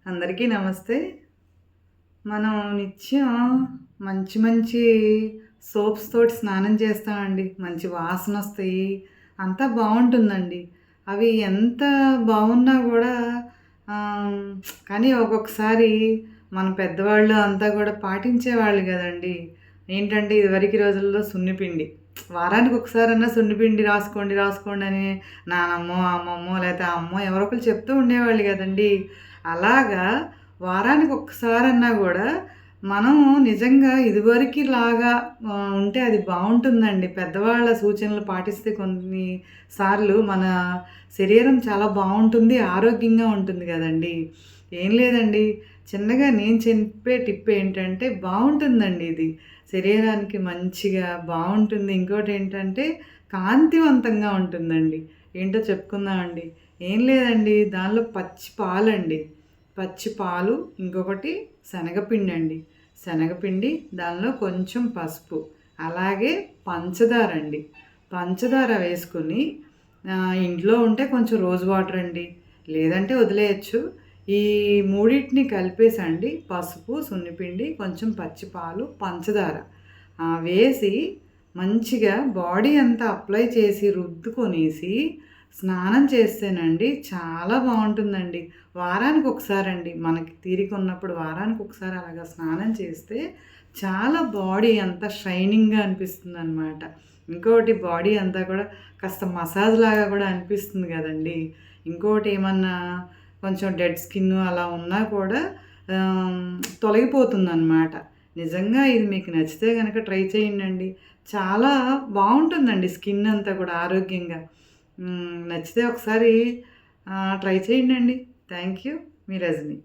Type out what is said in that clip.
అందరికీ నమస్తే. మనం నిత్యం మంచి మంచి సోప్స్ తోటి స్నానం చేస్తామండి. మంచి వాసనొస్తాయి. అంతా బావుంటుందండి. అవి ఎంత బావున్నా గూడా ఆహ్, కానీ ఒక్కొక్కసారి మన పెద్దవాళ్ళు అంతా గూడా పాటించేవాళ్ళు గదండీ. ఏంటంటే ఇదివరకి రోజుల్లో సున్నిపిండి. వారానికి ఒకసారన్నా సున్నిపిండి రాసుకోండి, రాసుకోండి అని నానమ్మో, అమ్మమ్మో లేతే అమ్మో ఎవరో ఒకళ్ళు చెప్తూ ఉండేవాళ్ళు గదండీ. అలాగా వారానికి ఒక్కసారన్నా గూడా మనం నిజంగా ఇదివరకిలాగా ఉంటే అది బావుంటుందండి. పెద్దవాళ్ళ సూచనలు పాటిస్తే కొన్ని సార్లు మన శరీరం చాలా బావుంటుంది. ఆరోగ్యంగా ఉంటుంది గదండీ! ఏం లేదండి. చిన్నగా నేను చెప్పే టిప్ ఏంటంటే బావుంటుందండి ఇది. శరీరానికి మంచిగా బావుంటుంది. ఇంకోటేంటంటే కాంతివంతంగా ఉంటుందండి. ఏంటో చెప్పుకుందామండి. ఏం లేదండి. దానిలో పచ్చి పాలండి. పచ్చి పాలు, ఇంకొకటి శనగపిండండి. శనగపిండి, దానిలో కొంచెం పసుపు, అలాగే పంచదారండి. పంచదార వేసుకొని ఇంట్లో ఉంటే కొంచెం రోజ్ వాటర్ అండి. లేదంటే వదిలేయచ్చు. ఈ మూడిటిని కలిపేసండి పసుపు, సున్నిపిండి, కొంచెం పచ్చి పాలు, పంచదార వేసి మంచిగా బాడీ అంతా అప్లై చేసి రుద్దుకొనేసి స్నానం చేస్తేనండి చాలా బావుంటుందండి. వారానికి ఒకసారండి. మనకి తీరిక ఉన్నప్పుడు వారానికి ఒకసారి అలాగా స్నానం చేస్తే చాలా బాడీ అంతా షైనింగ్‌గా అనిపిస్తుందనమాట. ఇంకోటి బాడీ అంతా కూడా కాస్త మసాజ్ లాగా కూడా అనిపిస్తుంది గదండీ! ఇంకోటి ఏమన్నా కొంచెం డెడ్ స్కిన్ అలా ఉన్నా కూడా తొలగిపోతుందనమాట. నిజంగా ఇది మీకు నచ్చితే గనక ట్రై చేయండండి. చాలా బావుంటుందండి స్కిన్ అంతా కూడా ఆరోగ్యంగా. నచ్చితే ఒకసారి ట్రై చేయండండి. Thank you. మీ రజని.